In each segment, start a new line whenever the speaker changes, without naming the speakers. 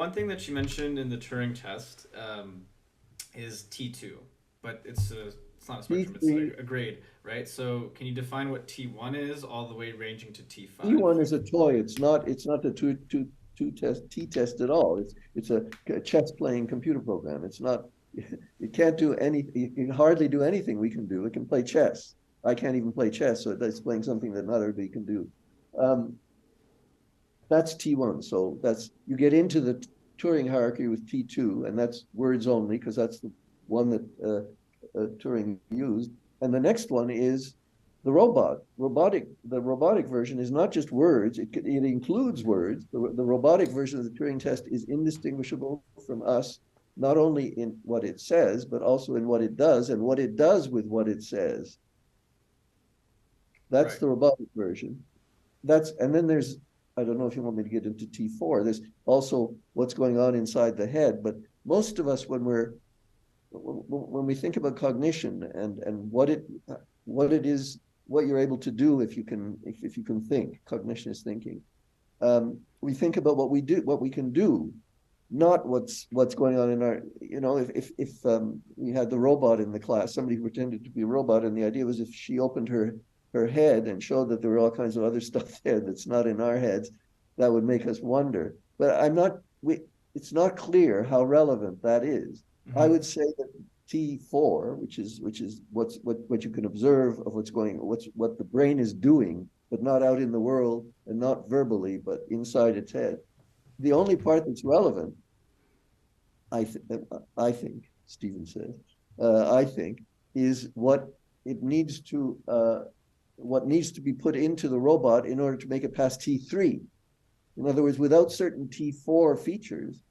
one thing that you mentioned in the Turing test is T2, but it's not a spectrum, it's
T3,
a grade, right? So can you define what T1 is all the way ranging to T5?
T1 is a toy. It's not the two test T test at all. It's a chess playing computer program. It's not. It can't do any. It can hardly do anything we can do. It can play chess. I can't even play chess, so it's playing something that not everybody can do. Um, that's T1. So that's you get into the Turing hierarchy with T2, and that's words only because that's the one that Turing used. And the next one is the robot. The robotic version is not just words; it includes words. The robotic version of the Turing test is indistinguishable from us, not only in what it says, but also in what it does and what it does with what it says. That's
Right.
the robotic version. And then there's, I don't know if you want me to get into T4. There's also what's going on inside the head. But most of us, when we think about cognition and what it is, what you're able to do if you can think, cognition is thinking. We think about what we do, what we can do, not what's going on in our. If we had the robot in the class, somebody pretended to be a robot, and the idea was if she opened her head and showed that there were all kinds of other stuff there that's not in our heads, that would make us wonder. But I'm not. It's not clear how relevant that is. I
Hmm.
would say that T4, which is what you can observe of what the brain is doing, but not out in the world and not verbally, but inside its head. The only part that's relevant, I th- I think, Stephen says, I think, is it needs to what needs to be put into the robot in order to make it past T3. In other words, without certain T4 features,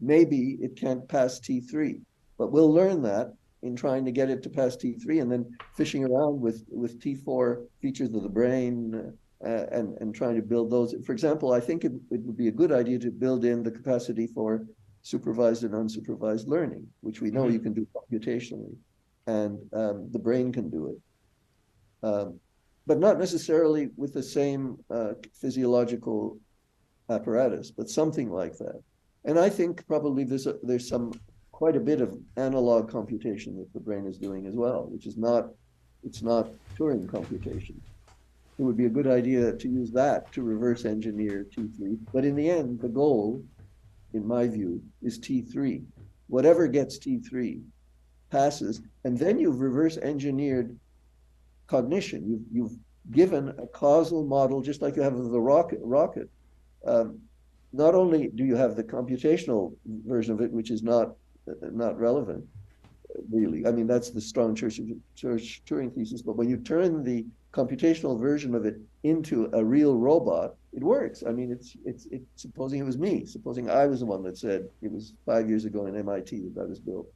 maybe it can't pass T3. But we'll learn that in trying to get it to pass T3 and then fishing around with T4 features of the brain and trying to build those. For example, I think it would be a good idea to build in the capacity for supervised and unsupervised learning, which we know you
Hmm.
can do computationally, and the brain can do it, but not necessarily with the same physiological apparatus, but something like that. And I think probably there's some quite a bit of analog computation that the brain is doing as well, which is not it's not Turing computation. It would be a good idea to use that to reverse engineer T3. But in the end, the goal, in my view, is T3. Whatever gets T3 passes, and then you've reverse engineered cognition. You've given a causal model, just like you have of the rocket. Um, Not only do you have the computational version of it, which is not relevant, really. I mean, that's the strong church Turing thesis. But when you turn the computational version of it into a real robot, it works. I mean, it's supposing it was me, supposing I was the one that said it was 5 years ago in MIT that was built.